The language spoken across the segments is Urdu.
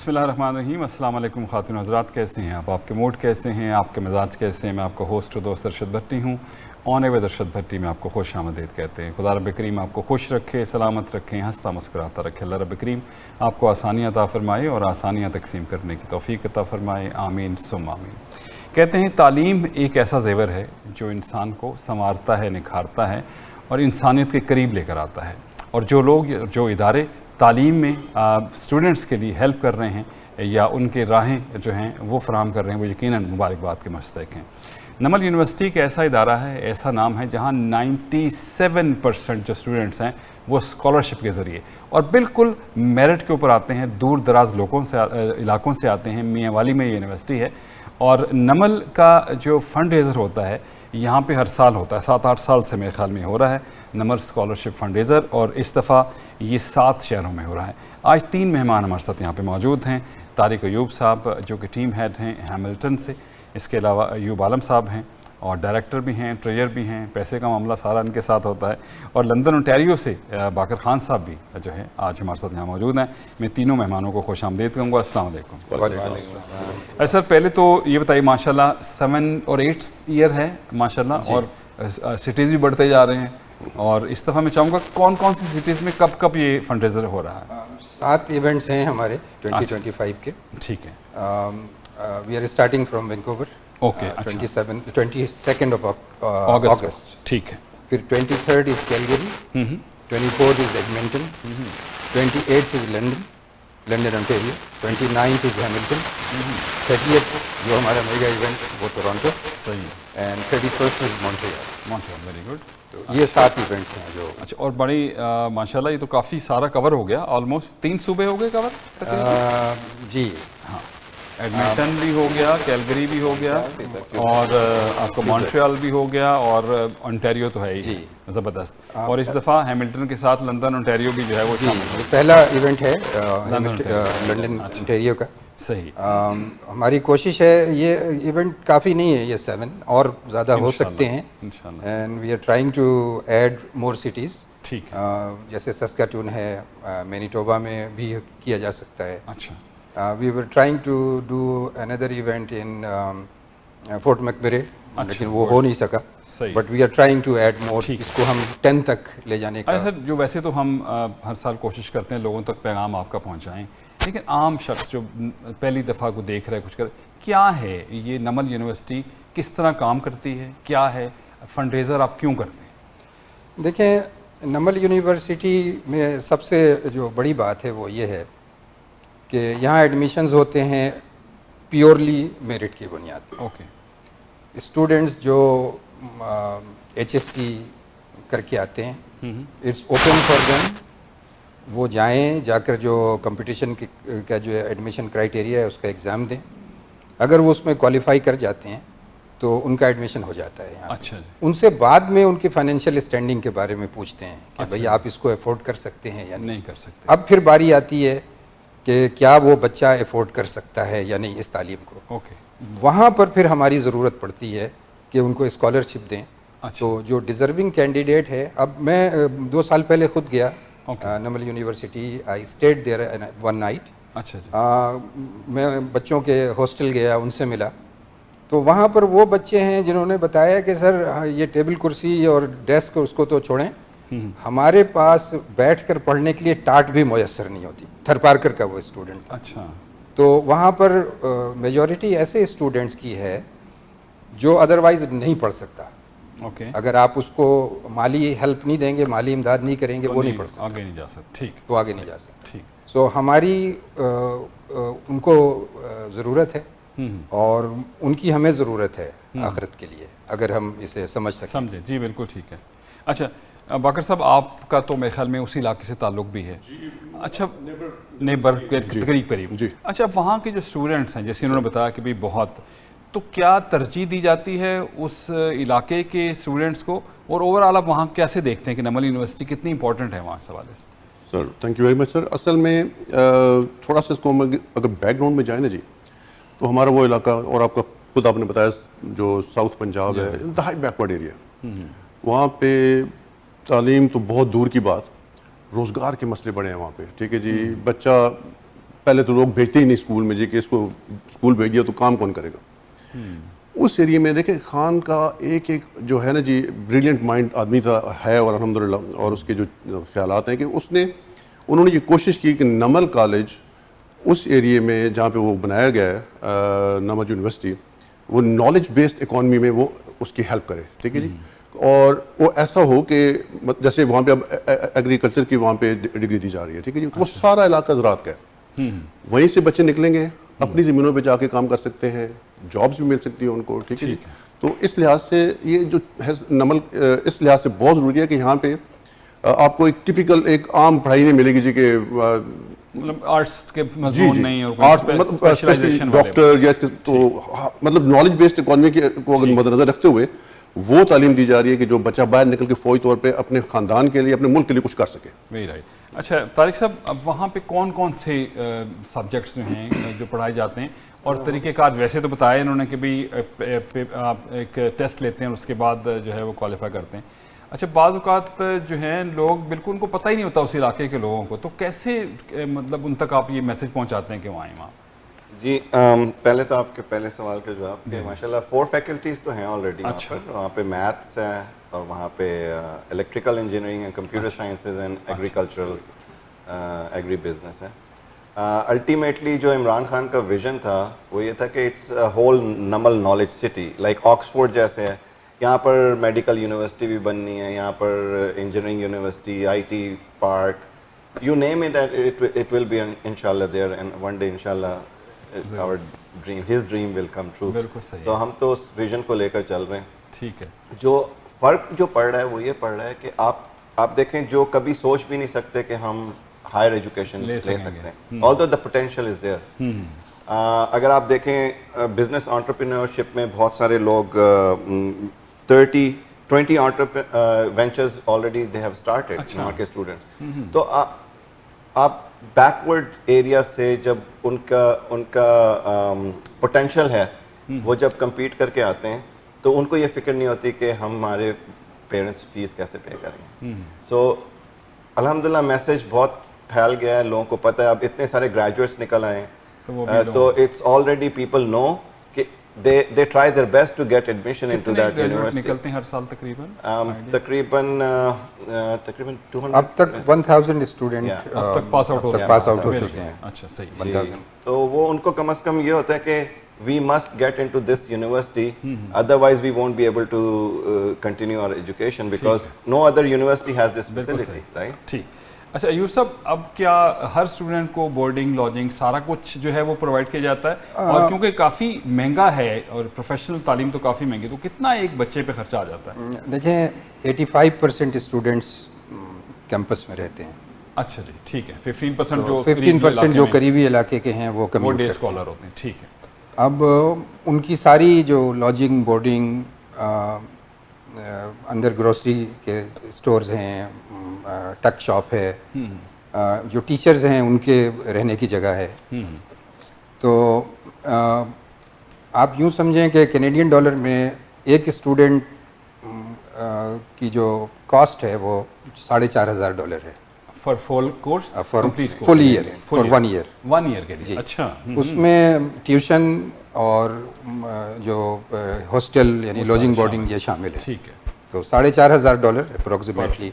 بسم اللہ الرحمن الرحیم. السلام علیکم خواتین و حضرات, کیسے ہیں آپ کے موڈ کیسے ہیں, آپ کے مزاج کیسے ہیں؟ میں آپ کا ہوسٹ و دوست ارشد بھٹی ہوں. آن ایئر ود ارشد بھٹی میں آپ کو خوش آمدید کہتے ہیں. خدا رب کریم آپ کو خوش رکھے, سلامت رکھیں, ہنستا مسکراتا رکھے. اللہ رب کریم آپ کو آسانیاں عطا فرمائے اور آسانیاں تقسیم کرنے کی توفیق عطا فرمائے. آمین ثم آمین. کہتے ہیں تعلیم ایک ایسا زیور ہے جو انسان کو سنوارتا ہے, نکھارتا ہے اور انسانیت کے قریب لے کر آتا ہے. اور جو لوگ, جو ادارے تعلیم میں اسٹوڈنٹس کے لیے ہیلپ کر رہے ہیں یا ان کے راہیں جو ہیں وہ فراہم کر رہے ہیں, وہ یقیناً مبارکباد کے مستحق ہیں. نمل یونیورسٹی ایک ایسا ادارہ ہے, ایسا نام ہے جہاں 97% جو اسٹوڈنٹس ہیں وہ اسکالرشپ کے ذریعے اور بالکل میرٹ کے اوپر آتے ہیں. دور دراز علاقوں سے آتے ہیں. میاں والی میں یونیورسٹی ہے اور نمل کا جو فنڈ ریزر ہوتا ہے یہاں پہ ہر سال ہوتا ہے. 7-8 سال سے میرے خیال میں ہو رہا ہے نمل اسکالرشپ فنڈ ریزر, اور اس دفعہ یہ 7 شہروں میں ہو رہا ہے. آج 3 مہمان ہمارے ساتھ یہاں پہ موجود ہیں. طارق ایوب صاحب جو کہ ٹیم ہیڈ ہیں ہیملٹن سے, اس کے علاوہ ایوب عالم صاحب ہیں اور ڈائریکٹر بھی ہیں, ٹریجر بھی ہیں, پیسے کا معاملہ سارا ان کے ساتھ ہوتا ہے. اور لندن اونٹیریو سے باقر خان صاحب بھی جو ہے آج ہمارے ساتھ یہاں موجود ہیں. میں تینوں مہمانوں کو خوش آمدید کہوں گا. السلام علیکم. سر پہلے تو یہ بتائیے, ماشاءاللہ 7 اور 8 ایئر ہے ماشاءاللہ, اور سٹیز بھی بڑھتے جا رہے ہیں. اور اس دفعہ میں چاہوں گا کون کون سی سٹیز میں کب کب یہ فنڈ ریزر ہو رہا ہے؟ 7 ایونٹس ہیں ہمارے 2025 کے. ٹھیک ہے. We are starting from Vancouver. Okay. 22nd of August. ٹھیک ہے. پھر 23rd is Calgary, 24th is Edmonton, 28th is London Ontario, 29th is Hamilton, 30th جو ہمارا میگا ایونٹ وہ Toronto, and 31st is Montreal. Very good. تو یہ 7 ایونٹس ہیں جو. اچھا, اور بڑی ماشاءاللہ یہ تو کافی سارا کور ہو گیا, آلموسٹ 3 صوبے ہو گئے کور. جی ہاں, ایڈمنٹن بھی ہو گیا, کیلگری بھی ہو گیا, اور آپ کو مونٹریال بھی ہو گیا, اور انٹیریو تو ہے ہی زبردست. اور اس دفعہ ہیملٹن کے ساتھ لندن انٹیریو بھی جو ہے وہ پہلا ایونٹ ہے لندن انٹیریو کا. صحیح. ہماری کوشش ہے, یہ ایونٹ کافی نہیں ہے, یہ 7 اور زیادہ ہو سکتے ہیں, and we are trying to add more cities. ٹھیک. جیسے سسکاٹون ہے, مینیٹوبا میں بھی کیا جا سکتا ہے. اچھا. We were trying to do another event in Fort McMurray, لیکن وہ ہو نہیں سکا. But we are trying to add more. اس کو ہم 10 تک لے جانے کا. سر جو ویسے تو ہم ہر سال کوشش کرتے ہیں لوگوں تک پیغام آپ کا پہنچائیں, لیکن عام شخص جو پہلی دفعہ کو دیکھ رہا ہے, کچھ کر, کیا ہے یہ نمل یونیورسٹی, کس طرح کام کرتی ہے, کیا ہے فنڈ ریزر, آپ کیوں کرتے ہیں؟ دیکھیں, نمل یونیورسٹی میں سب سے جو بڑی بات ہے وہ یہ ہے کہ یہاں ایڈمیشنز ہوتے ہیں پیورلی میرٹ کی بنیاد پہ. اوکے. اسٹوڈنٹس جو HSC کر کے آتے ہیں, اٹس اوپن فار دیم. وہ جائیں, جا کر جو کمپٹیشن کا جو ایڈمیشن کرائٹیریا ہے اس کا ایگزام دیں. اگر وہ اس میں کوالیفائی کر جاتے ہیں تو ان کا ایڈمیشن ہو جاتا ہے یہاں. اچھا. ان سے بعد میں ان کی فائنینشیل اسٹینڈنگ کے بارے میں پوچھتے ہیں کہ بھئی آپ اس کو افورڈ کر سکتے ہیں یا نہیں کر سکتے. اب پھر باری آتی ہے کہ کیا وہ بچہ افورڈ کر سکتا ہے یا نہیں اس تعلیم کو. اوکے. وہاں پر پھر ہماری ضرورت پڑتی ہے کہ ان کو اسکالرشپ دیں. تو جو ڈیزرونگ کینڈیڈیٹ ہے, اب میں 2 سال پہلے خود گیا Namal university, I stayed there 1 night. اچھا. میں بچوں کے ہاسٹل گیا, ان سے ملا, تو وہاں پر وہ بچے ہیں جنہوں نے بتایا کہ سر یہ ٹیبل کرسی اور ڈیسک اس کو تو چھوڑیں, ہمارے پاس بیٹھ کر پڑھنے کے لیے ٹاٹ بھی میسر نہیں ہوتی. تھر پارکر کا وہ اسٹوڈنٹ تھا. اچھا. تو وہاں پر میجورٹی ایسے اسٹوڈنٹس کی ہے جو ادروائز نہیں پڑھ سکتا. اوکے. اگر آپ اس کو مالی ہیلپ نہیں دیں گے, مالی امداد نہیں کریں گے, وہ نہیں پڑھ سکتا, آگے نہیں جا سکتا. ٹھیک. وہ آگے نہیں جا سکتا. ٹھیک. سو ہماری ان کو ضرورت ہے اور ان کی ہمیں ضرورت ہے آخرت کے لیے, اگر ہم اسے سمجھ سکیں. سمجھیں. جی بالکل ٹھیک ہے. اچھا باقر صاحب, آپ کا تو میرے خیال میں اسی علاقے سے تعلق بھی ہے. اچھا, نیبر قریب. اچھا, وہاں کے جو اسٹوڈنٹس ہیں جیسے انہوں نے بتایا کہ بہت, تو کیا ترجیح دی جاتی ہے اس علاقے کے اسٹوڈنٹس کو, اور اوور آل آپ وہاں کیسے دیکھتے ہیں کہ نمل یونیورسٹی کتنی امپورٹنٹ ہے وہاں اس حوالے سے؟ Sir thank you very much. Sir اصل میں تھوڑا سا اس کو اگر بیک گراؤنڈ میں جائیں نا جی, تو ہمارا وہ علاقہ, اور آپ کا خود آپ نے بتایا جو ساؤتھ پنجاب ہے, انتہائی بیکورڈ ایریا. وہاں پہ تعلیم تو بہت دور کی بات, روزگار کے مسئلے بڑے ہیں وہاں پہ. ٹھیک ہے جی, بچہ پہلے تو لوگ بھیجتے ہی نہیں اسکول میں جی کہ اس کو اسکول بھیج دیا تو کام کون کرے گا. اس ایریے میں دیکھیں خان کا ایک جو ہے نا جی بریلینٹ مائنڈ آدمی تھا ہے, اور الحمدللہ, اور اس کے جو خیالات ہیں کہ انہوں نے یہ کوشش کی کہ نمل کالج اس ایریے میں جہاں پہ وہ بنایا گیا ہے نمل یونیورسٹی, وہ نالج بیسڈ اکانومی میں وہ اس کی ہیلپ کرے, ٹھیک ہے جی, اور وہ ایسا ہو کہ جیسے وہاں پہ اب ایگریکلچر کی وہاں پہ ڈگری دی جا رہی ہے, ٹھیک ہے جی, وہ سارا علاقہ زراعت کا ہے, وہیں سے بچے نکلیں گے, اپنی زمینوں پہ جا کے کام کر سکتے ہیں, جابس بھی مل سکتی ہیں ان کو, ٹھیک ہے جی. تو اس لحاظ سے یہ جو ہے نمل اس لحاظ سے بہت ضروری ہے کہ یہاں پہ آپ کو ایک ٹپیکل ایک عام پڑھائی نہیں ملے گی جی کہ مطلب آرٹس کے مضمون نہیں اور اسپیشلائزیشن ڈاکٹر یا تو مطلب نالج بیسڈ اکانومی کو اگر مد نظر رکھتے ہوئے وہ تعلیم دی جا رہی ہے کہ جو بچہ باہر نکل کے فوری طور پہ اپنے خاندان کے لیے اپنے ملک کے لیے کچھ کر سکے. Very right. اچھا طارق صاحب, اب وہاں پہ کون کون سے سبجیکٹس ہیں جو پڑھائے جاتے ہیں, اور طریقہ کار ویسے تو بتایا انہوں نے کہ بھائی آپ ایک ٹیسٹ لیتے ہیں اور اس کے بعد جو ہے وہ کوالیفائی کرتے ہیں. اچھا بعض اوقات جو ہیں لوگ بالکل ان کو پتہ ہی نہیں ہوتا اس علاقے کے لوگوں کو, تو کیسے مطلب ان تک آپ یہ میسج پہنچاتے ہیں کہ وہ آئیں وہاں؟ جی پہلے تو آپ کے پہلے سوال کا جواب کہ ماشاءاللہ 4 فیکلٹیز تو ہیں آلریڈی وہاں پہ میتھس ہے, اور وہاں پہ الیکٹریکل انجینئرنگ ہے, computer sciences and agricultural agri business ہے. الٹیمیٹلی جو عمران خان کا ویژن تھا وہ یہ تھا کہ it's whole Namal knowledge city, like Oxford جیسے ہے, یہاں پر میڈیکل یونیورسٹی بھی بننی ہے, یہاں پر engineering university, I T park, you name it will be انشاءاللہ دیئر, اینڈ ون ڈے انشاءاللہ our dream, his dream will come true. So ہم تو اس ویژن کو لے کر چل رہے ہیں. ٹھیک ہے. جو فرق جو پڑ رہا ہے وہ یہ پڑ رہا ہے کہ آپ دیکھیں جو کبھی سوچ بھی نہیں سکتے کہ ہم ہائر ایجوکیشن لے سکتے ہیں, although the potential is there. اگر آپ دیکھیں بزنس انٹرپرینورشپ میں بہت سارے لوگ 20 ventures already they have started یہاں کے اسٹوڈنٹس. تو آپ بیکورڈ ایریا سے جب ان کا پوٹینشیل ہے وہ جب کمپیٹ کر کے آتے ہیں تو ان کو یہ فکر نہیں ہوتی کہ ہمارے پیرنٹس فیس کیسے پے کریں گے. سو الحمدللہ میسیج بہت پھیل گیا ہے, لوگوں کو پتہ ہے, اب اتنے سارے گریجویٹس نکل آئے ہیں تو اٹس آلریڈی پیپل نو کہ they try their best to get admission into that university. نکلتے ہیں ہر سال تقریباً 200 اب تک 1000 اسٹوڈنٹ اب تک پاس آؤٹ ہو چکے ہیں. اچھا صحیح. تو وہ ان کو کم از کم یہ ہوتا ہے کہ we must get into this university, otherwise we won't be able to continue our education because no other university has this facility, right? ٹھیک. اچھا ایوب صاحب, اب کیا ہر اسٹوڈنٹ کو بورڈنگ لاجنگ سارا کچھ جو ہے وہ پرووائڈ کیا جاتا ہے, اور کیونکہ کافی مہنگا ہے اور پروفیشنل تعلیم تو کافی مہنگی, تو کتنا ایک بچے پہ خرچہ آ جاتا ہے؟ دیکھیں 85% اسٹوڈنٹس کیمپس میں رہتے ہیں. اچھا جی ٹھیک ہے. 15% جو قریبی علاقے کے ہیں وہ ڈے اسکالر ہوتے ہیں. ٹھیک ہے. اب ان کی ساری جو لاجنگ بورڈنگ اندر گروسری کے اسٹورز ہیں, ٹک شاپ ہے, جو ٹیچرز ہیں ان کے رہنے کی جگہ ہے. تو آپ یوں سمجھیں کہ کینیڈین ڈالر میں ایک اسٹوڈنٹ کی جو کاسٹ ہے وہ $4500 ہے. For full course, full year, for 1 year کے لیے. اچھا. اس میں ٹیوشن اور جو ہاسٹل یعنی لاجنگ بورڈنگ یہ شامل ہے. ٹھیک ہے. تو $4500 اپروکسیمیٹلی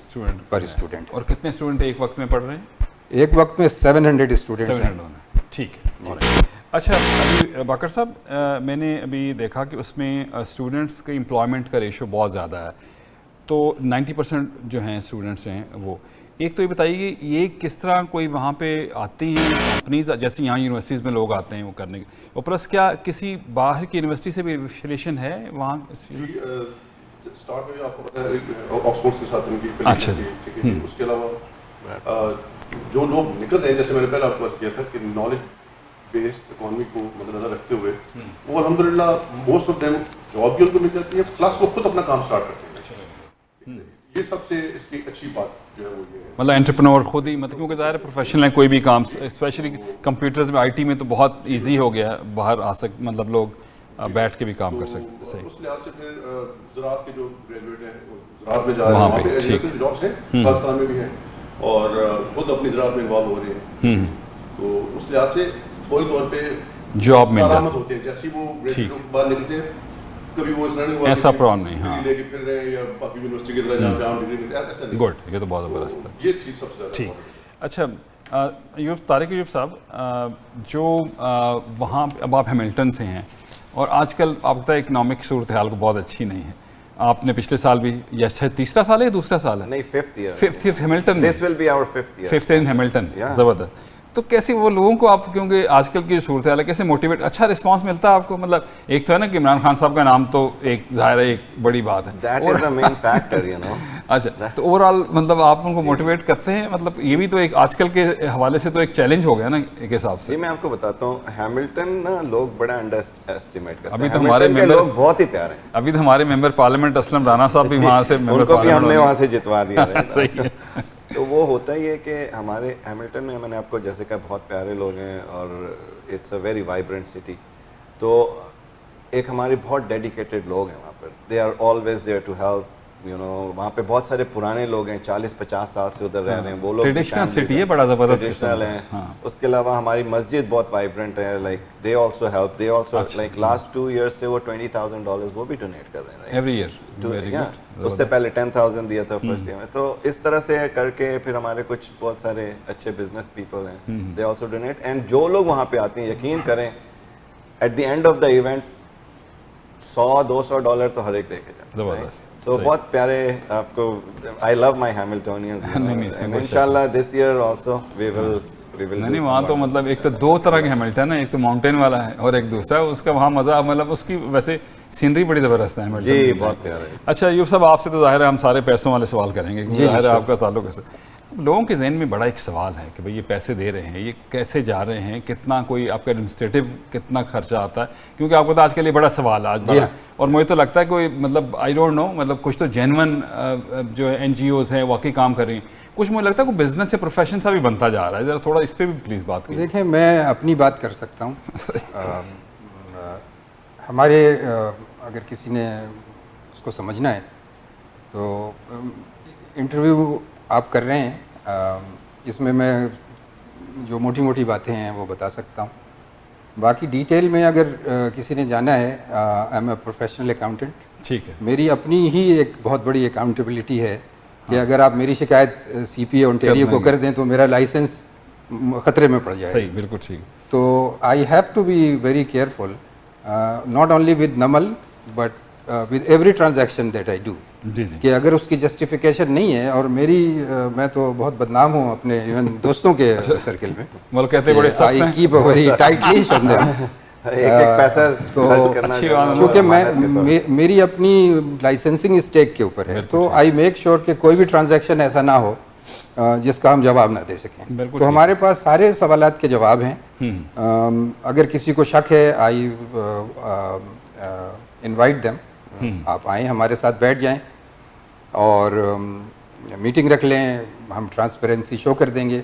پر اسٹوڈنٹ. اور کتنے اسٹوڈنٹ ایک وقت میں پڑھ رہے ہیں؟ ایک وقت میں 700 اسٹوڈنٹس ہیں. ٹھیک ہے. اچھا ابھی باقر صاحب میں نے ابھی دیکھا کہ اس میں اسٹوڈنٹس کے امپلائمنٹ کا ریشو بہت زیادہ ہے, تو 90% جو ہیں اسٹوڈنٹس ہیں وہ. ایک تو یہ بتائیے کہ یہ کس طرح کوئی وہاں پہ آتی ہیں کمپنیز جیسے یہاں یونیورسٹیز میں لوگ آتے ہیں وہ کرنے کے, اور پلس کیا کسی باہر کی یونیورسٹی سے بھی ریلیشن ہے وہاں؟ اسٹارٹ میں آپ کو پتہ ہے آکسفورڈ کے ساتھ ان کی اچھا جی. اس کے علاوہ جو لوگ نکل رہے ہیں, جیسے میں نے پہلے آپ کو کیا تھا کہ نالج بیسڈ اکانومی کو مد نظر رکھتے ہوئے وہ الحمدللہ موسٹ آف دیم جاب بھی ان کو مل جاتی ہے, پلس وہ خود اپنا کام اسٹارٹ کرتے ہیں. یہ سب سے اس کی اچھی بات جو ہے وہ یہ ہے, مطلب انٹرپرینور خود ہی, مطلب کیونکہ ظاہر ہے پروفیشنل ہے کوئی بھی کام, اسپیشلی کمپیوٹرز میں IT میں تو بہت ایزی ہو گیا ہے, باہر آ مطلب لوگ بیٹھ کے بھی کام کر سکتے. صحیح. اس لحاظ سے پھر زراعت کے جو گریجویٹ ہیں وہ زراعت میں جا رہے ہیں, وہاں پہ جابس ہیں, پاکستان میں بھی ہیں, اور خود اپنی زراعت میں انوالو ہو رہے ہیں. تو اس لحاظ سے فوری طور پہ جاب مل علامت جاتی ہوتے ہیں. جیسے وہ ٹھیک. باہر نکلتے ہیں کبھی وہ اس طرح نہیں ہوا ایسا کہ پران نہیں. ہاں ڈگری لے کے پھر رہے ہیں یا باقی یونیورسٹی کی طرح جہاں پہ عام ڈگری ملتے ہیں, ایسا نہیں. گڈ, یہ تو بہت زبردست ہے. یہ چیز سب سے زیادہ ٹھیک. important اچھا طارق ایوب صاحب, جو وہاں اب آپ ہیملٹن سے ہیں اور آج کل آپ کو پتہ ہے اکنامک صورتحال کو بہت اچھی نہیں ہے. آپ نے پچھلے سال بھی, یا تیسرا سال ہے یا دوسرا سال ہے؟ نہیں, 5th year. 5th year Hamilton میں. This will be our 5th year. 5th in Hamilton. زبردست. تو کیسی وہ لوگوں کو آپ, کیونکہ آج کل کی صورتحال ہے, کیسے موٹیویٹ, اچھا رسپانس ملتا ہے آپ کو؟ مطلب ایک تو ہے نا کہ عمران خان صاحب کا نام تو ایک ظاہر ہے ایک بڑی بات ہے. That is the main factor, you know. اچھا, تو اوور آل مطلب آپ ان کو موٹیویٹ کرتے ہیں؟ مطلب یہ بھی تو ایک آج کل کے حوالے سے تو ایک چیلنج ہو گیا نا ایک حساب سے. جی میں آپ کو بتاتا ہوں, ہیملٹن نا لوگ بڑا انڈر ایسٹیمیٹ کرتے ہیں. ابھی تو ہمارے لوگ بہت ہی پیارے ہیں. ابھی تو ہمارے ممبر پارلیمنٹ اسلم رانا صاحب بھی وہاں سے ان کو بھی ہم نے وہاں سے جتوا دیا. صحیح ہے. تو وہ ہوتا ہی ہے کہ ہمارے ہیملٹن میں, میں نے آپ کو جیسے کہا, بہت پیارے لوگ ہیں اور it's a very vibrant city. تو ایک ہمارے بہت ڈیڈیکیٹڈ لوگ ہیں وہاں پر. They are always there to help, you know. وہاں پہ بہت سارے پرانے لوگ ہیں, 40-50 سال سے ادھر رہ رہے ہیں. وہ لوگ ٹریڈیشنل سٹی ہے, بڑا زبردست ٹریڈیشنل ہیں. اس کے علاوہ ہماری مسجد بہت وائبرنٹ ہے. Like they also help, they also like last 2 years سے وہ $20,000 وہ بھی ڈونیٹ کر رہے ہیں ایوری ایئر. Very good. اس سے پہلے 10,000 دیا تھا فرسٹ ایئر میں. تو اس طرح سے کر کے پھر ہمارے کچھ بہت سارے اچھے بزنس پیپل ہیں, دے آلسو ڈونیٹ. اینڈ جو لوگ وہاں پہ آتے ہیں, یقین کریں, at the end of the event $100-200 تو ہر ایک دے کے جاتا ہے. زبردست. تو بہت پیارے آپ کو. آئی لو مائی ہیملٹونینز. انشاءاللہ دس ایئر آلسو وی ول. نہیں وہاں تو مطلب ایک تو 2 طرح کے ہیملٹن ہے, ایک تو ماؤنٹین والا ہے اور ایک دوسرا ہے, اس کا وہاں مزہ, مطلب اس کی ویسے سینری بڑی زبردست ہے ہیملٹن. جی بہت پیارا ہے. اچھا ایوب صاحب, آپ سے تو ظاہر ہے ہم سارے پیسوں والے سوال کریں گے, ظاہر ہے آپ کا تعلق ہے. لوگوں کے ذہن میں بڑا ایک سوال ہے کہ بھئی یہ پیسے دے رہے ہیں, یہ کیسے جا رہے ہیں, کتنا کوئی آپ کا ایڈمنسٹریٹو کتنا خرچہ آتا ہے, کیونکہ آپ کو تو آج کل یہ بڑا سوال ہے آج بڑا. اور مجھے تو لگتا ہے کوئی مطلب آئی ڈونٹ نو, مطلب کچھ تو جینون جو این جی اوز ہیں واقعی کام کر رہی ہیں, کچھ مجھے لگتا ہے کوئی بزنس یا پروفیشن سا بھی بنتا جا رہا ہے. ذرا تھوڑا اس پہ بھی پلیز بات کیجیے. دیکھیں میں اپنی بات کر سکتا ہوں. ہمارے اگر کسی نے اس کو سمجھنا ہے تو انٹرویو آپ کر رہے ہیں, اس میں جو موٹی موٹی باتیں ہیں وہ بتا سکتا ہوں. باقی ڈیٹیل میں اگر کسی نے جانا ہے, I am a professional accountant. ٹھیک ہے. میری اپنی ہی ایک بہت بڑی اکاؤنٹیبلٹی ہے کہ اگر آپ میری شکایت سی پی اے اونٹیریو کو کر دیں تو میرا لائسنس خطرے میں پڑ جائے. صحیح, بالکل ٹھیک. تو I have to be very careful, not only with نمل but with every transaction that I do. جی جی. کہ اگر اس کی جسٹیفیکیشن نہیں ہے, اور میں تو بہت بدنام ہوں اپنے ایون دوستوں کے سرکل میں, وہ کہتے بڑے سخت ہیں. I keep a very tight leash on them. ایک پیسہ خرچ کرنا, کیونکہ میری اپنی لائسنسنگ اسٹیک کے اوپر ہے, تو آئی میک شیور کہ کوئی بھی ٹرانزیکشن ایسا نہ ہو جس کا ہم جواب نہ دے سکیں. تو ہمارے پاس سارے سوالات کے جواب ہیں. اگر کسی کو شک ہے, آئی انوائٹ دیم, آپ آئیں ہمارے ساتھ بیٹھ جائیں اور میٹنگ رکھ لیں, ہم ٹرانسپیرنسی شو کر دیں گے.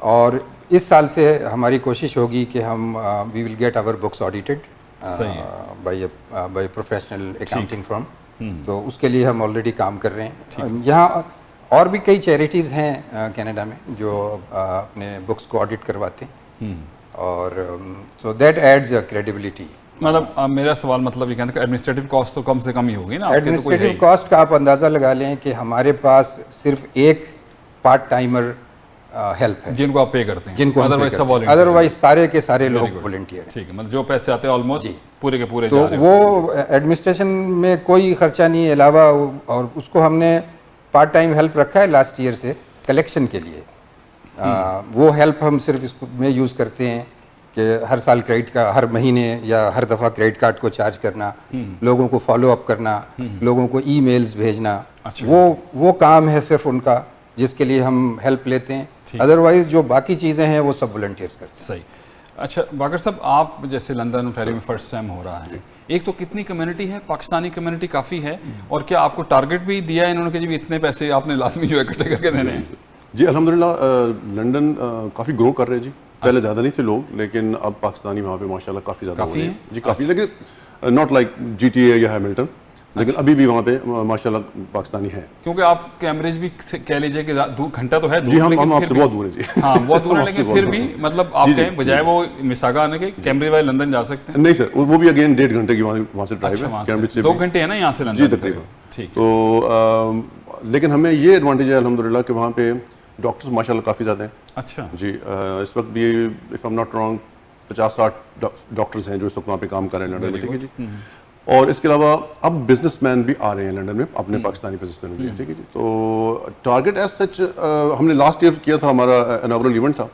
اور اس سال سے ہماری کوشش ہوگی کہ ہم we will get our books audited by professional accounting firm. تو اس کے لیے ہم آلریڈی کام کر رہے ہیں. یہاں اور بھی کئی چیریٹیز ہیں کینیڈا میں جو اپنے بکس کو آڈٹ کرواتے ہیں, اور so that adds a credibility. مطلب میرا سوال مطلب یہ کہنا کہ ایڈمنسٹریٹو کاسٹ تو کم سے کم ہی ہوگی نا. ایڈمنسٹریٹو کاسٹ کا آپ اندازہ لگا لیں کہ ہمارے پاس صرف ایک پارٹ ٹائمر ہیلپ ہے جن کو آپ پے کرتے ہیں, جن کو ادروائز سارے کے سارے لوگ والنٹیئر ہیں. ٹھیک ہے, مطلب جو پیسے آتے ہیں آلموسٹ پورے کے پورے تو وہ ایڈمنسٹریشن میں کوئی خرچہ نہیں ہے علاوہ, اور اس کو ہم نے پارٹ ٹائم ہیلپ رکھا ہے لاسٹ ایئر سے کلیکشن کے لیے. وہ ہیلپ ہم صرف اس میں یوز کرتے ہیں کہ ہر سال کریڈٹ کا, ہر مہینے یا ہر دفعہ کریڈٹ کارڈ کو چارج کرنا, لوگوں کو فالو اپ کرنا, لوگوں کو ای میلز بھیجنا, وہ کام ہے صرف ان کا جس کے لیے ہم ہیلپ لیتے ہیں. ادروائز جو باقی چیزیں ہیں وہ سب والنٹیئرز کرتے ہیں. صحیح. اچھا باقر صاحب, آپ جیسے لندن اونٹیریو میں فرسٹ ٹائم ہو رہا ہے, ایک تو کتنی کمیونٹی ہے؟ پاکستانی کمیونٹی کافی ہے, اور کیا آپ کو ٹارگٹ بھی دیا ہے انہوں نے کہ جی اتنے پیسے آپ نے لازمی جو اکٹھے کر کے دینے ہیں؟ جی الحمدللہ لنڈن کافی گرو کر رہے ہیں جی. پہلے زیادہ نہیں تھے لوگ, لیکن اب پاکستانی وہاں پہ ماشاءاللہ کافی زیادہ ہو رہے ہیں جی. کافی, لیکن not like G T A یا ہیملٹن. لیکن ابھی بھی وہاں پہ ماشاءاللہ پاکستانی ہیں. کیونکہ آپ کیمبرج بھی کہہ لیجیے کہ گھنٹہ تو ہے دور, جی ہم آپ سے بہت دور ہیں جی. ہاں بہت دور ہے, لیکن پھر بھی مطلب آپ کہیں بجائے وہ مساگا آنے کے کیمبرج والے لندن جا سکتے ہیں. نہیں سر, وہ بھی اگین 1.5 گھنٹے کی وہاں سے ڈرائیو ہے, کیمبرج سے 2 گھنٹے ہے نا یہاں سے لندن. جی تقریباً. ٹھیک. تو لیکن ہمیں یہ ایڈوانٹیج ہے الحمدللہ کہ وہاں پہ ڈاکٹرز ماشاءاللہ کافی زیادہ ہیں. اچھا جی اس وقت بھی if am not wrong 50-60 doctors ہیں جو اس وقت وہاں پہ کام کر رہے ہیں لنڈن میں. ٹھیک ہے جی. اور اس کے علاوہ اب بزنس مین بھی آ رہے ہیں لنڈن میں, اپنے پاکستانی بزنس مین بھی. ٹھیک ہے جی. تو ٹارگیٹ ایز سچ ہم نے لاسٹ ایئر کیا تھا, ہمارا انوگرل ایونٹ تھا,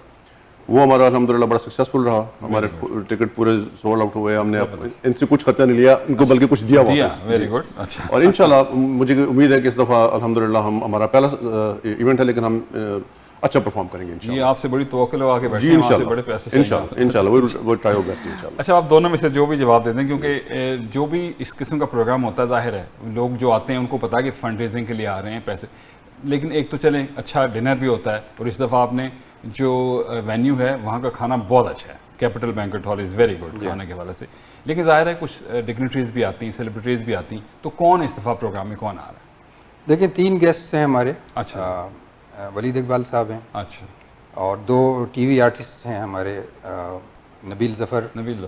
وہ ہمارا الحمدللہ بڑا سکسیزفل رہا. ہمارے ٹکٹ پورے سولڈ آؤٹ ہوئے. ہم نے ان سے کچھ خرچہ نہیں لیا ان کو, بلکہ کچھ دیا واپس. Very good. اچھا. اور انشاءاللہ مجھے امید ہے کہ اس دفعہ الحمدللہ ہمارا پہلا ایونٹ ہے, لیکن ہم اچھا پرفارم کریں گے انشاءاللہ. جی آپ سے بڑی توقع لگا کے بیٹھے جی ہیں, وہاں سے بڑے پیسے انشاءاللہ وہ ٹرائی ہوگا انشاءاللہ. اچھا آپ دونوں میں سے جو بھی جواب دے دیں, کیونکہ جو بھی اس قسم کا پروگرام ہوتا ہے ظاہر ہے لوگ جو آتے ہیں ان کو پتا ہے کہ فنڈ ریزنگ کے لیے آ رہے ہیں پیسے, لیکن ایک تو چلیں اچھا ڈنر بھی ہوتا ہے, اور اس دفعہ آپ نے جو وینیو ہے وہاں کا کھانا بہت اچھا ہے, capital banquet hall is very good کھانے کے حوالے سے. لیکن ظاہر ہے کچھ ڈگنیٹریز بھی آتی ہیں, سیلیبریٹیز بھی آتی ہیں, تو کون اس دفعہ پروگرام میں کون آ رہا ہے؟ دیکھیں 3 گیسٹس ہیں ہمارے. اچھا. ولید اقبال صاحب ہیں. اچھا. اور 2 ٹی وی آرٹسٹ ہیں ہمارے, نبیل ظفر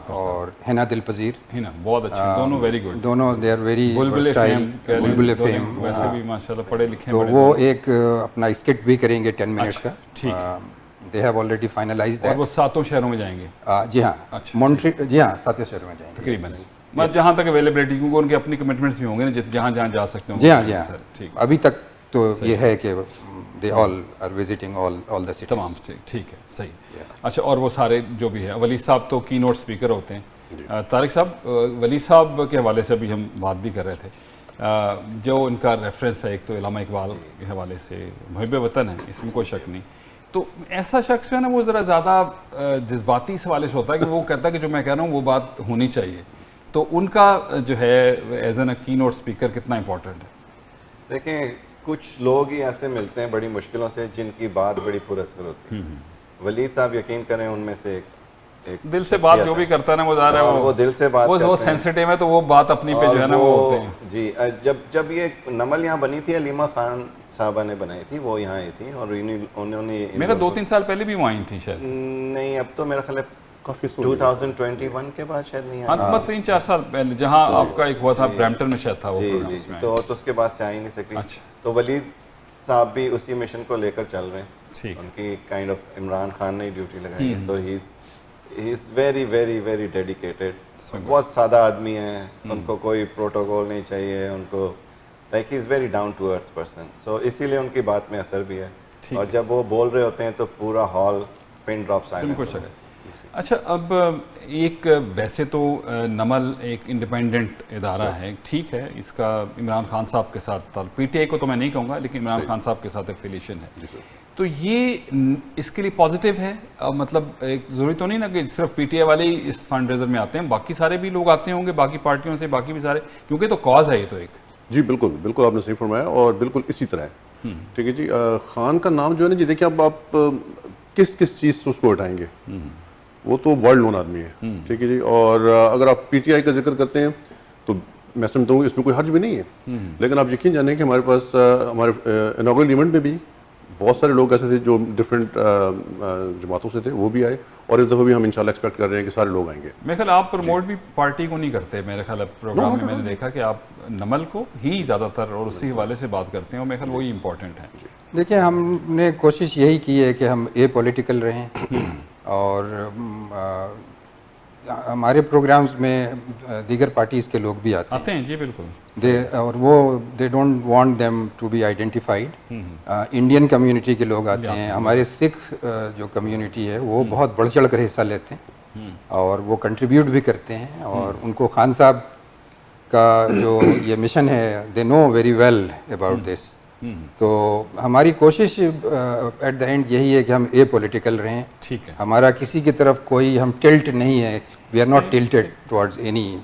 اور حنا دل پذیر. حنا بہت اچھے دونوں, ویری گڈ. دونوں they are very versatile, Bulbul fame. ویسے بھی ماشاءاللہ پڑھے لکھے تو وہ ایک اپنا اسکٹ بھی کریں گے 10 منٹس کا. ٹھیک. They have already finalised that. اور وہ 7 شہروں میں جائیں گے. جی ہاں, جی ہاں 7 شہروں میں جائیں گے تقریباً, مطلب جہاں تک اویلیبلٹی, کیونکہ ان کے اپنی کمٹمنٹس بھی ہوں گے نا جہاں جہاں جا سکتے ہوں. جی ہاں, جی ہاں. ٹھیک. ابھی تک تو یہ ہے کہ they all are visiting all the cities. تمام ٹھیک ہے, صحیح. اچھا, اور وہ سارے جو بھی ہے, ولی صاحب تو کی نوٹ اسپیکر ہوتے ہیں. طارق صاحب, ولی صاحب کے حوالے سے ابھی ہم بات بھی کر رہے تھے, جو ان کا ریفرنس ہے ایک تو علامہ اقبال کے حوالے سے, محب وطن ہے, اس میں کوئی شک نہیں. تو ایسا شخص جو ہے نا وہ ذرا زیادہ جذباتی اس حوالے سے ہوتا ہے کہ وہ کہتا ہے کہ جو میں کہہ رہا ہوں وہ بات ہونی چاہیے. تو ان کا جو ہے ایز این کی نوٹ اسپیکر کتنا امپورٹنٹ ہے؟ دیکھیں کچھ لوگ ہی ایسے ملتے ہیں بڑی مشکلوں سے جن کی بات بڑی پر اثر ہوتی ہے. ولید صاحب یقین کریں ان میں سے ایک دل سے بات جو بھی کرتا ہے نا وہ ظاہر ہے وہ دل سے بات کرتے ہیں, وہ سینسیٹیو ہے, تو وہ بات اپنی پہ جو ہے نا وہ ہوتے ہیں. جی جب یہ نمل یہاں بنی تھی, علیمہ خان صاحبہ نے بنائی تھی, وہ یہاں آئی تھی, اور انہوں نے میرا 2-3 سال پہلے بھی وہ آئی تھی شاید. نہیں اب تو میرا خیال ہے کافی 2021 کے بعد شاید نہیں آئی. ہاں 3-4 سال پہلے جہاں آپ کا ایک ہوا تھا برمپٹن میں شاید تھا وہ پروگرام, اس میں تو اس کے بعد سے آ ہی نہیں سکتی. تو ولید صاحب بھی اسی مشن کو لے کر چل رہے ہیں. ان کی کائنڈ آف عمران خان نے ڈیوٹی لگائی ہے, تو he is very very very dedicated. بہت سادہ آدمی ہیں, ان کو کوئی پروٹوکول نہیں چاہیے, ان کو like he is very down to earth person. So اسی لیے ان کی بات میں اثر بھی ہے, اور جب وہ بول رہے ہوتے ہیں تو پورا ہال پن ڈراپ سائلنس ہوتا ہے. اچھا, اب ایک ویسے تو نمل ایک انڈیپینڈنٹ ادارہ ہے, ٹھیک ہے, اس کا عمران خان صاحب کے ساتھ پی ٹی آئی کو تو میں نہیں کہوں گا, لیکن عمران خان صاحب کے ساتھ ایفیلیشن ہے. تو یہ اس کے لیے پازیٹیو ہے, مطلب ایک ضروری تو نہیں نا کہ صرف پی ٹی آئی والے ہی اس فنڈ ریزر میں آتے ہیں, باقی سارے بھی لوگ آتے ہوں گے باقی پارٹیوں سے, باقی بھی سارے, کیونکہ تو کاز ہے یہ تو ایک. جی بالکل آپ نے صحیح فرمایا, اور بالکل اسی طرح ہے. ٹھیک ہے جی. خان کا نام جو ہے نا جی, دیکھیے اب آپ کس چیز سے اس کو ہٹائیں گے, وہ تو ورلڈ نون آدمی ہے. ٹھیک ہے جی. اور اگر آپ پی ٹی آئی کا ذکر کرتے ہیں تو میں سمجھتا ہوں اس میں کوئی حرج بھی نہیں ہے, لیکن آپ یقین جانیں کہ ہمارے پاس ہمارے انوگرل ایونٹ میں بھی بہت سارے لوگ ایسے تھے جو ڈفرینٹ جماعتوں سے تھے, وہ بھی آئے, اور اس دفعہ بھی ہم انشاءاللہ ایکسپیکٹ کر رہے ہیں کہ سارے لوگ آئیں گے. میرے خیال آپ پروموٹ بھی پارٹی کو نہیں کرتے, میرے خیال پروگرام میں نے دیکھا کہ آپ نمل کو ہی زیادہ تر اور اسی حوالے سے بات کرتے ہیں, اور میرے خیال وہی امپورٹنٹ ہے. دیکھیں ہم نے کوشش یہی کی ہے کہ ہم اے پولیٹیکل رہیں, اور ہمارے پروگرامز میں دیگر پارٹیز کے لوگ بھی آتے ہیں. جی بالکل. اور وہ they don't want them to be identified. Indian community کے لوگ آتے ہیں, ہمارے سکھ جو کمیونٹی ہے وہ بہت بڑھ چڑھ کر حصہ لیتے ہیں, اور وہ کنٹریبیوٹ بھی کرتے ہیں, اور ان کو خان صاحب کا جو یہ مشن ہے they know very well about this. تو ہماری کوشش ایٹ دا اینڈ یہی ہے کہ ہم اے پولیٹیکل رہیں. ٹھیک ہے. ہمارا کسی کی طرف کوئی ہم ٹلٹ نہیں ہے, we are not tilted towards any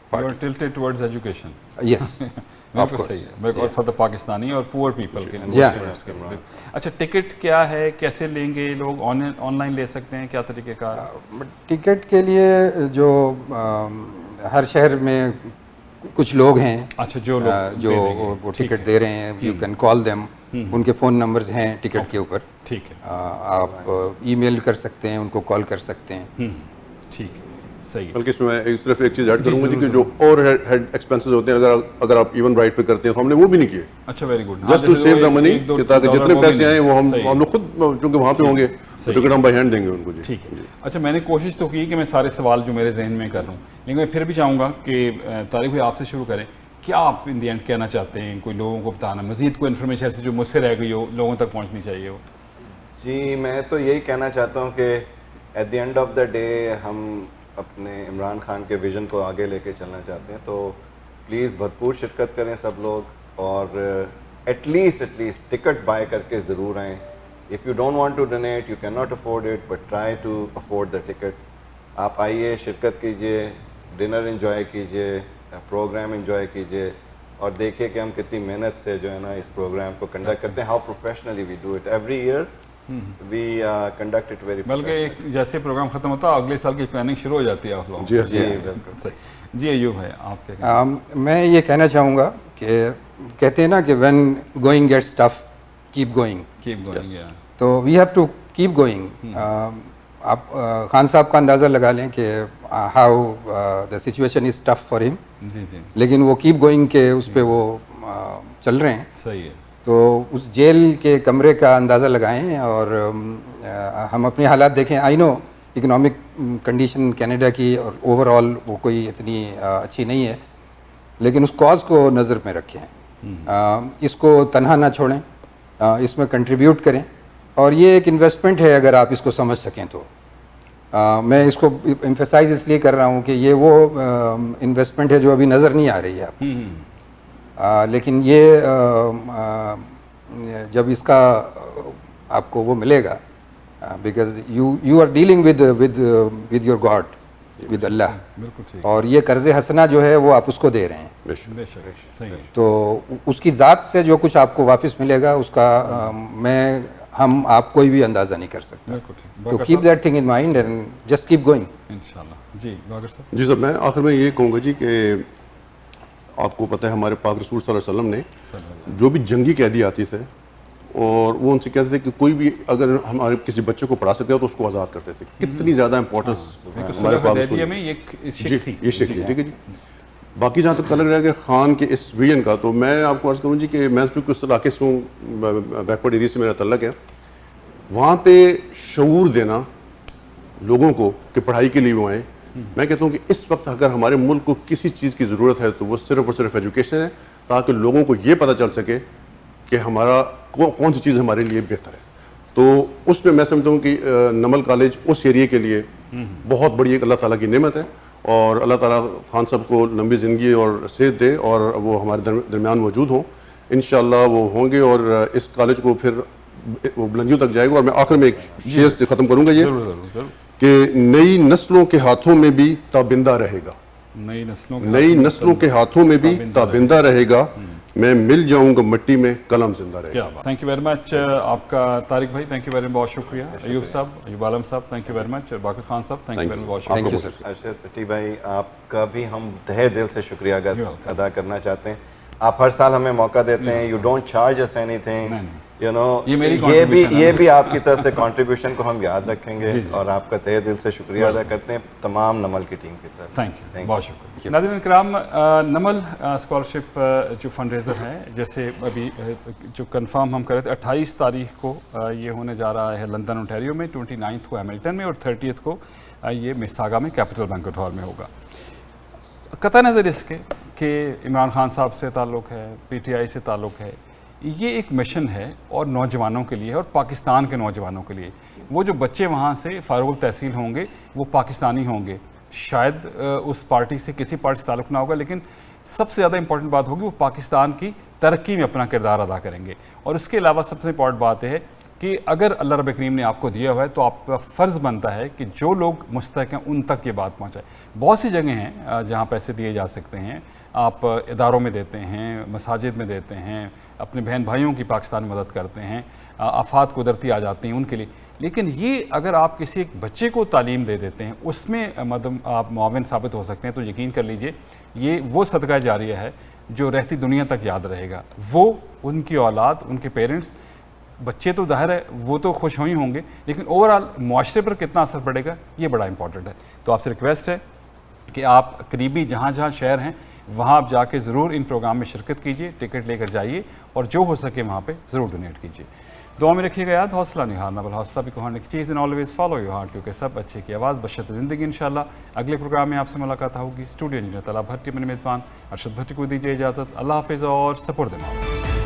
party. Tilted towards education. Yes of course, اور فار دا پاکستانی اور پور پیپل کے لیے. اچھا, ٹکٹ کیا ہے, کیسے لیں گے لوگ, آن لائن لے سکتے ہیں, کیا طریقہ کار؟ ٹکٹ کے لیے جو ہر شہر میں کچھ لوگ ہیں اچھا جو لوگ جو وہ ٹکٹ دے رہے ہیں, یو کین کال دیم, ان کے فون نمبرز ہیں ٹکٹ کے اوپر, ٹھیک ہے آپ ای میل کر سکتے ہیں, ان کو کال کر سکتے ہیں. ٹھیک ہے صحیح ہے. بلکہ اس میں صرف ایک چیز ایڈ کروں گا جی کہ جو اور ہیڈ ایکسپینسز ہوتے ہیں اگر آپ ایون رائٹ پہ کرتے ہیں تو ہم نے وہ بھی نہیں کیے, اچھا very good, just to save the money, تاکہ جتنے پیسے آئیں وہ ہم لوگ خود چونکہ وہاں پہ ہوں گے ٹکٹ ہم بائی ہینڈ دیں گے ان کو. جی ٹھیک ہے. اچھا میں نے کوشش تو کی کہ میں سارے سوال جو میرے ذہن میں کر رہا ہوں, لیکن میں پھر بھی چاہوں گا کہ طارق بھائی آپ سے شروع کریں. کیا آپ ان دی اینڈ کہنا چاہتے ہیں, کوئی لوگوں کو بتانا, مزید کوئی انفارمیشن ایسی جو مجھ سے رہ گئی ہو لوگوں تک پہنچنی چاہیے ہو؟ جی میں تو یہی کہنا چاہتا ہوں کہ at the end of the day ہم اپنے عمران خان کے ویژن کو آگے لے کے چلنا چاہتے ہیں, تو پلیز بھرپور شرکت کریں سب لوگ, اور ایٹ لیسٹ ٹکٹ بائی کر کے ضرور آئیں. If you don't want to donate, you can not afford it, but try to afford the ticket. آپ آئیے, شرکت کیجیے, ڈنر انجوائے کیجیے, پروگرام انجوائے کیجیے, اور دیکھیے کہ ہم کتنی محنت سے جو ہے نا اس پروگرام کو کنڈکٹ کرتے ہیں. How professionally we do it every year, we conduct it very, بلکہ ایک جیسے پروگرام ختم ہوتا ہے اگلے سال کی پلاننگ شروع ہو جاتی ہے آپ لوگوں. جی جی بالکل صحیح. جی ایوب ہے آپ کیا میں یہ کہنا چاہوں گا کہ کہتے ہیں نا کہ when going gets tough keep going, keep going. تو we have to keep going. آپ خان صاحب کا اندازہ لگا لیں کہ how the situation is tough for ہم, جی جی لیکن وہ کیپ گوئنگ کے اس پہ وہ چل رہے ہیں. صحیح ہے. تو اس جیل کے کمرے کا اندازہ لگائیں اور ہم اپنے حالات دیکھیں. آئی نو اکنامک کنڈیشن کینیڈا کی اور اوور آل وہ کوئی اتنی اچھی نہیں ہے, لیکن اس کاز کو نظر میں رکھیں, اس کو تنہا نہ چھوڑیں, اس میں کنٹریبیوٹ کریں, اور یہ ایک انویسٹمنٹ ہے اگر آپ اس کو سمجھ سکیں تو. میں اس کو ایمفیسائز اس لیے کر رہا ہوں کہ یہ وہ انویسٹمنٹ ہے جو ابھی نظر نہیں آ رہی ہے آپ, لیکن یہ جب اس کا آپ کو وہ ملے گا, because you are dealing with your God, with اللہ, بالکل ٹھیک. اور یہ قرض حسنہ جو ہے وہ آپ اس کو دے رہے ہیں. بے شک صحیح ہے. تو اس کی ذات سے جو کچھ آپ کو واپس ملے گا اس کا ہم آپ کوئی بھی اندازہ نہیں کر سکتے. بالکل ٹھیک. تو keep that thing in mind and just keep going. انشاءاللہ. جی باقر صاحب. جی سر, میں آخر میں یہ کہوں گا جی کہ آپ کو پتہ ہے ہمارے پاک رسول صلی اللہ علیہ وسلم نے جو بھی جنگی قیدی آتی تھے اور وہ ان سے کہتے تھے کہ کوئی بھی اگر ہمارے کسی بچے کو پڑھا سکتے ہو تو اس کو آزاد کرتے تھے. کتنی زیادہ امپورٹنس ہمارے پاک رسول میں یہ جی یہ شک تھی. ٹھیک ہے جی. باقی جہاں تک تعلق رہا کہ خان کے اس ویژن کا, تو میں آپ کو عرض کروں جی کہ میں چونکہ اس علاقے سے ہوں, بیکورڈ ایریا سے میرا تعلق ہے, وہاں پہ شعور دینا لوگوں کو کہ پڑھائی کے لیے وہ آئیں. میں کہتا ہوں کہ اس وقت اگر ہمارے ملک کو کسی چیز کی ضرورت ہے تو وہ صرف اور صرف ایجوکیشن ہے, تاکہ لوگوں کو یہ پتہ چل سکے کہ ہمارا کون سی چیز ہمارے لیے بہتر ہے. تو اس میں سمجھتا ہوں کہ نمل کالج اس ایریے کے لیے بہت بڑی ایک اللہ تعالیٰ کی نعمت ہے, اور اللہ تعالیٰ خان صاحب کو لمبی زندگی اور صحت دے اور وہ ہمارے درمیان موجود ہوں. انشاءاللہ وہ ہوں گے اور اس کالج کو پھر وہ بلندیوں تک جائے گا. اور میں آخر میں ایک شعر سے ختم کروں گا یہ کہ نئی نسلوں کے ہاتھوں میں بھی تابندہ رہے گا, نئی نسلوں کے ہاتھوں میں بھی تابندہ رہے گا, میں مل جاؤں گا مٹی میں قلم زندہ رہے گا. تھینک یو ویری مچ آپ کا طارق بھائی, تھینک یو ویری مچ, بہت شکریہ. ایوب صاحب, ایوب عالم صاحب, thank you very much. Baqir Khan صاحب, تھینک یو ویری مچ, بہت شکریہ. ارشد بھٹی بھائی, آپ کا بھی ہم تہہ دل سے شکریہ ادا کرنا چاہتے ہیں. آپ ہر سال ہمیں موقع دیتے ہیں, you don't charge us anything, you know, یہ بھی آپ کی طرف سے کنٹریبیوشن کو ہم یاد رکھیں گے, اور آپ کا تہہ دل سے شکریہ ادا کرتے ہیں تمام نمل کی ٹیم کی طرف سے. تھینک یو, بہت شکریہ. ناظرین کرام, نمل اسکالرشپ جو فنڈ ریزر ہے, جیسے ابھی جو کنفرم ہم کر رہے تھے 28 تاریخ کو یہ ہونے جا رہا ہے لندن انٹیریو میں, 29 کو ہیملٹن میں, اور 30 کو یہ مساگا میں کیپٹل بینکویٹ ہال میں ہوگا. قطع نظر اس کے کہ عمران خان صاحب سے تعلق ہے, پی ٹی آئی سے تعلق ہے, یہ ایک مشن ہے اور نوجوانوں کے لیے اور پاکستان کے نوجوانوں کے لیے. وہ جو بچے وہاں سے فارغ التحصیل ہوں گے وہ پاکستانی ہوں گے, شاید اس پارٹی سے کسی پارٹی سے تعلق نہ ہوگا, لیکن سب سے زیادہ امپورٹنٹ بات ہوگی وہ پاکستان کی ترقی میں اپنا کردار ادا کریں گے. اور اس کے علاوہ سب سے امپورٹنٹ بات یہ ہے کہ اگر اللہ رب کریم نے آپ کو دیا ہوا ہے تو آپ کا فرض بنتا ہے کہ جو لوگ مستحق ہیں ان تک یہ بات پہنچائے. بہت سی جگہیں ہیں جہاں پیسے دیے جا سکتے ہیں, آپ اداروں میں دیتے ہیں, مساجد میں دیتے ہیں, اپنے بہن بھائیوں کی پاکستان میں مدد کرتے ہیں, آفات قدرتی آ جاتی ہیں ان کے لیے. لیکن یہ اگر آپ کسی ایک بچے کو تعلیم دے دیتے ہیں, اس میں مطلب آپ معاون ثابت ہو سکتے ہیں, تو یقین کر لیجئے یہ وہ صدقہ جاریہ ہے جو رہتی دنیا تک یاد رہے گا. وہ, ان کی اولاد, ان کے پیرنٹس, بچے تو ظاہر ہے وہ تو خوش ہوئی ہوں گے, لیکن اوورآل معاشرے پر کتنا اثر پڑے گا یہ بڑا امپورٹنٹ ہے. تو آپ سے ریکویسٹ ہے کہ آپ قریبی جہاں جہاں شہر ہیں وہاں آپ جا کے ضرور ان پروگرام میں شرکت کیجئے, ٹکٹ لے کر جائیے اور جو ہو سکے وہاں پہ ضرور ڈونیٹ کیجئے. دعا میں رکھیے گا یاد, حوصلہ نہیں ہارنا بل حوصلہ بھی کوہارنے کی چیز, and always follow your heart, کیونکہ سب اچھے کی آواز بشرط زندگی. انشاءاللہ اگلے پروگرام میں آپ سے ملاقات ہوگی. اسٹوڈیو انجینئر طلعت بھٹی, میرے میزبان ارشد بھٹی کو دیجیے اجازت. اللہ حافظ اور سپرد.